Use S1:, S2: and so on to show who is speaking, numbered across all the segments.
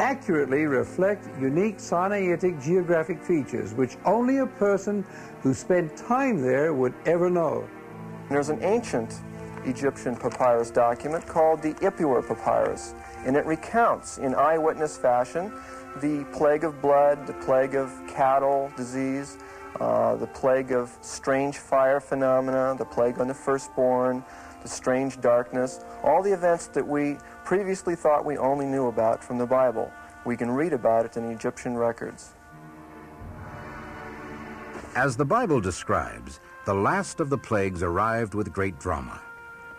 S1: accurately reflect unique Sinaitic geographic features which only a person who spent time there would ever know.
S2: There's an ancient Egyptian papyrus document called the Ipuwer Papyrus, and it recounts in eyewitness fashion the plague of blood, the plague of cattle disease, the plague of strange fire phenomena, the plague on the firstborn, the strange darkness, all the events that we previously thought we only knew about from the Bible. We can read about it in the Egyptian records.
S3: As the Bible describes, the last of the plagues arrived with great drama.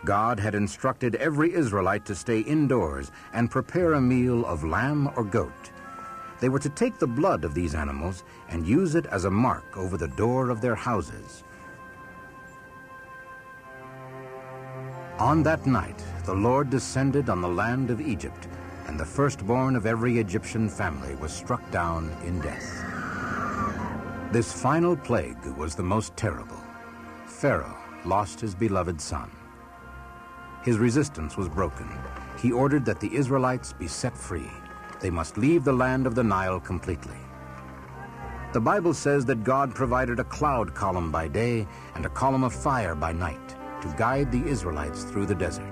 S3: God had instructed every Israelite to stay indoors and prepare a meal of lamb or goat. They were to take the blood of these animals and use it as a mark over the door of their houses. On that night, the Lord descended on the land of Egypt, and the firstborn of every Egyptian family was struck down in death. This final plague was the most terrible. Pharaoh lost his beloved son. His resistance was broken. He ordered that the Israelites be set free. They must leave the land of the Nile completely. The Bible says that God provided a cloud column by day and a column of fire by night to guide the Israelites through the desert.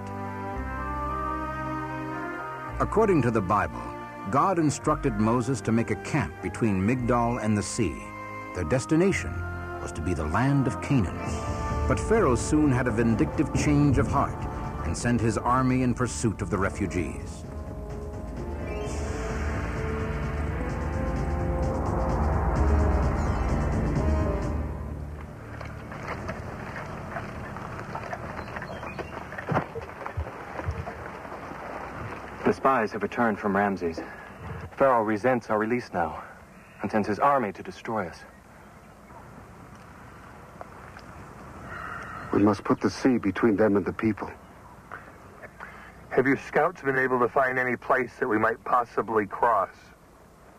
S3: According to the Bible, God instructed Moses to make a camp between Migdol and the sea. Their destination was to be the land of Canaan. But Pharaoh soon had a vindictive change of heart and sent his army in pursuit of the refugees.
S4: The spies have returned from Ramses. Pharaoh resents our release now and sends his army to destroy us.
S5: We must put the sea between them and the people.
S6: Have your scouts been able to find any place that we might possibly cross?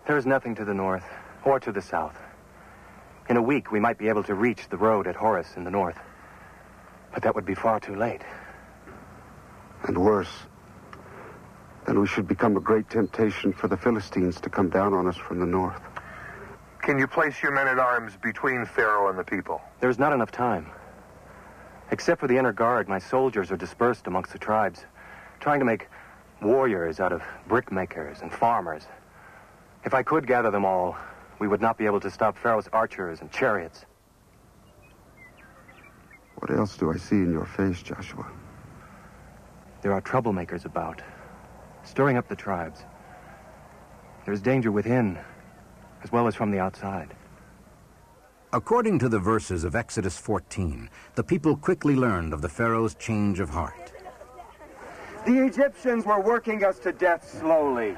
S4: There is nothing to the north or to the south. In a week, we might be able to reach the road at Horus in the north. But that would be far too late.
S5: And worse, then we should become a great temptation for the Philistines to come down on us from the north.
S6: Can you place your men-at-arms between Pharaoh and the people?
S4: There's not enough time. Except for the inner guard, my soldiers are dispersed amongst the tribes, trying to make warriors out of brickmakers and farmers. If I could gather them all, we would not be able to stop Pharaoh's archers and chariots.
S5: What else do I see in your face, Joshua?
S4: There are troublemakers about, stirring up the tribes. There is danger within, as well as from the outside.
S3: According to the verses of Exodus 14, the people quickly learned of the Pharaoh's change of heart.
S7: The Egyptians were working us to death slowly.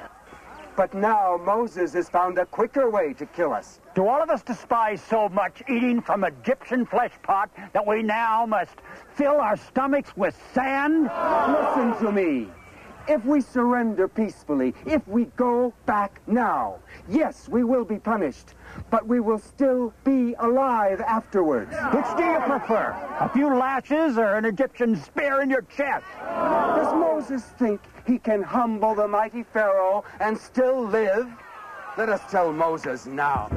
S7: But now Moses has found a quicker way to kill us.
S8: Do all of us despise so much eating from Egyptian flesh pot that we now must fill our stomachs with sand?
S7: Listen to me. If we surrender peacefully, if we go back now, yes, we will be punished, but we will still be alive afterwards.
S8: Which do you prefer? A few lashes or an Egyptian spear in your chest?
S7: Does Moses think he can humble the mighty Pharaoh and still live? Let us tell Moses now.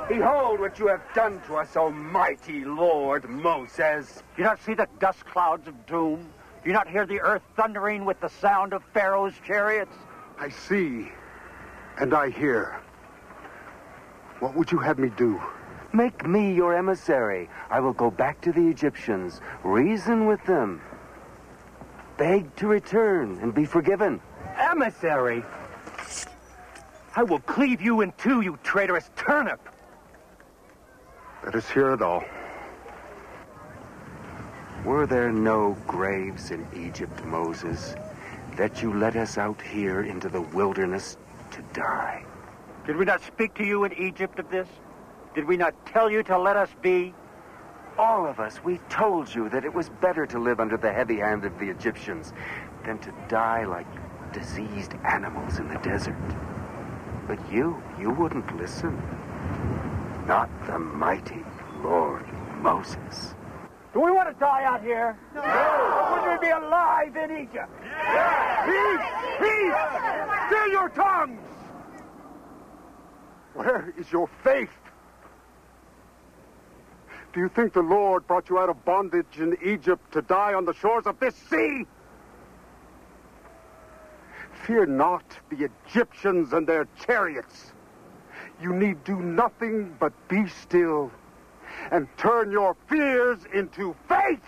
S7: Behold what you have done to us, O mighty Lord Moses.
S8: Do you not see the dust clouds of doom? Do you not hear the earth thundering with the sound of Pharaoh's chariots?
S5: I see, and I hear. What would you have me do?
S7: Make me your emissary. I will go back to the Egyptians, reason with them, beg to return and be forgiven.
S6: Emissary? I will cleave you in two, you traitorous turnip.
S5: Let us hear it all.
S7: Were there no graves in Egypt, Moses?
S9: that you let us out here into the wilderness to die.
S8: Did we not speak to you in Egypt of this? Did we not tell you to let us be?
S9: All of us, we told you that it was better to live under the heavy hand of the Egyptians than to die like diseased animals in the desert. But you wouldn't listen. Not the mighty Lord Moses.
S8: Do we want to die out here? No! Or would we be alive in Egypt?
S6: Yeah.
S8: Peace! Peace! Still your tongues!
S5: Where is your faith? Do you think the Lord brought you out of bondage in Egypt to die on the shores of this sea? Fear not the Egyptians and their chariots. You need do nothing but be still and turn your fears into faith.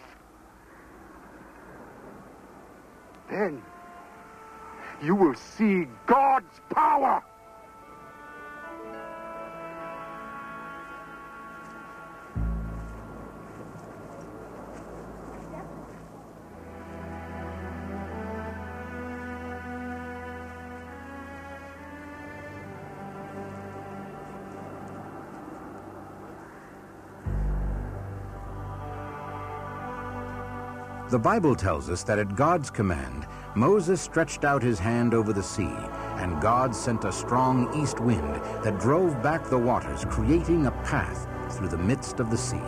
S5: Then you will see God's power.
S3: The Bible tells us that at God's command, Moses stretched out his hand over the sea, and God sent a strong east wind that drove back the waters, creating a path through the midst of the sea.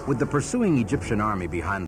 S3: With the pursuing Egyptian army behind